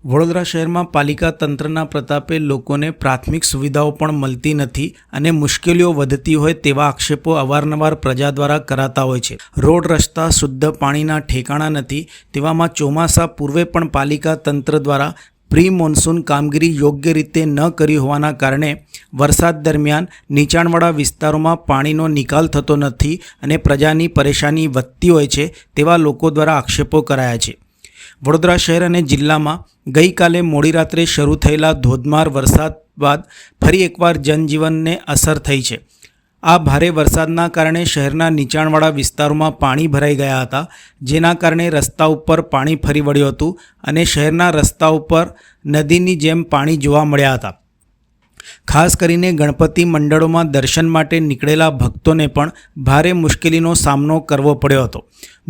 વડોદરા શહેરમાં પાલિકા તંત્રના પ્રતાપે લોકોને પ્રાથમિક સુવિધાઓ પણ મળતી નથી અને મુશ્કેલીઓ વધતી હોય તેવા આક્ષેપો અવારનવાર પ્રજા દ્વારા કરાતા હોય છે। રોડ રસ્તા શુદ્ધ પાણીના ઠેકાણા નથી તેવામાં ચોમાસા પૂર્વે પણ પાલિકા તંત્ર દ્વારા પ્રી મોન્સૂન કામગીરી યોગ્ય રીતે ન કરી હોવાના કારણે વરસાદ દરમિયાન નીચાણવાળા વિસ્તારોમાં પાણીનો નિકાલ થતો નથી અને પ્રજાની પરેશાની વધતી હોય છે તેવા લોકો દ્વારા આક્ષેપો કરાયા છે। વડોદરા શહેર અને જિલ્લામાં ગઈકાલે મોડી રાત્રે શરૂ થયેલા ધોધમાર વરસાદ બાદ ફરી એકવાર જનજીવનને અસર થઈ છે। આ ભારે વરસાદના કારણે શહેરના નીચાણવાળા વિસ્તારોમાં પાણી ભરાઈ ગયા હતા, જેના કારણે રસ્તા ઉપર પાણી ફરી વળ્યું હતું અને શહેરના રસ્તા ઉપર નદીની જેમ પાણી જોવા મળ્યા હતા। ખાસ કરીને ગણપતિ મંડળોમાં દર્શન માટે નીકળેલા ભક્તોને પણ ભારે મુશ્કેલીનો સામનો કરવો પડ્યો હતો।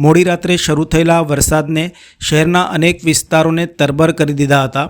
મોડી રાત્રે શરૂ થયેલા વરસાદને શહેરના અનેક વિસ્તારોને તરબર કરી દીધા હતા।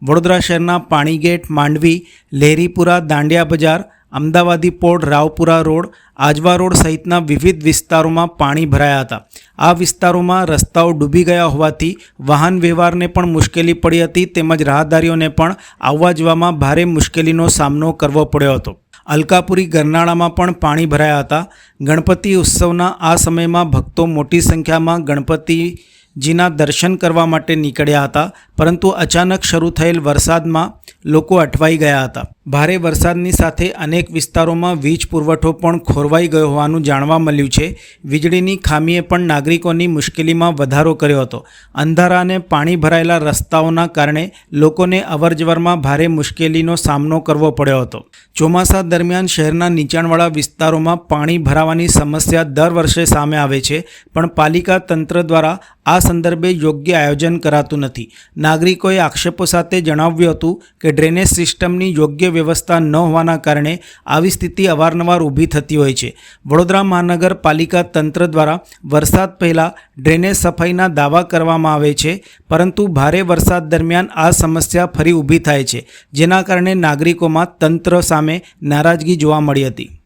વડોદરા શહેરના પાણીગેટ, માંડવી, લહેરીપુરા, દાંડિયા બજાર, અમદાવાદી પોર્ટ, રાવપુરા રોડ, આજવા રોડ સહિતના વિવિધ વિસ્તારોમાં પાણી ભરાયા હતા। આ વિસ્તારોમાં રસ્તાઓ ડૂબી ગયા હોવાથી વાહન વ્યવહારને પણ મુશ્કેલી પડી હતી તેમજ રાહદારીઓને પણ આવવા જવામાં ભારે મુશ્કેલીનો સામનો કરવો પડ્યો હતો। અલકાપુરી ગરનાળામાં પણ પાણી ભરાયા હતા। ગણપતિ ઉત્સવના આ સમયમાં ભક્તો મોટી સંખ્યામાં ગણપતિજીના દર્શન કરવા માટે નીકળ્યા હતા, પરંતુ અચાનક શરૂ થયેલ વરસાદમાં લોકો અટવાઈ ગયા હતા। ભારે વરસાદની સાથે અનેક વિસ્તારોમાં વીજ પુરવઠો પણ ખોરવાઈ ગયો હોવાનું જાણવા મળ્યું છે। વીજળીની ખામીએ પણ નાગરિકોની મુશ્કેલીમાં વધારો કર્યો હતો। અંધારા અને પાણી ભરાયેલા રસ્તાઓના કારણે લોકોને અવરજવરમાં ભારે મુશ્કેલીનો સામનો કરવો પડ્યો હતો। ચોમાસા દરમિયાન શહેરના નીચાણવાળા વિસ્તારોમાં પાણી ભરાવાની સમસ્યા દર વર્ષે સામે આવે છે, પણ પાલિકા તંત્ર દ્વારા આ સંદર્ભે યોગ્ય આયોજન કરાતું નથી। નાગરિકોએ આક્ષેપો સાથે જણાવ્યું હતું કે ડ્રેનેજ સિસ્ટમની યોગ્ય વ્યવસ્થા ન હોવાના કારણે આવી સ્થિતિ અવારનવાર ઊભી થતી હોય છે। વડોદરા મહાનગરપાલિકા તંત્ર દ્વારા વરસાદ પહેલાં ડ્રેનેજ સફાઈના દાવા કરવામાં આવે છે, પરંતુ ભારે વરસાદ દરમિયાન આ સમસ્યા ફરી ઊભી થાય છે, જેના કારણે નાગરિકોમાં તંત્ર સામે નારાજગી જોવા મળી હતી।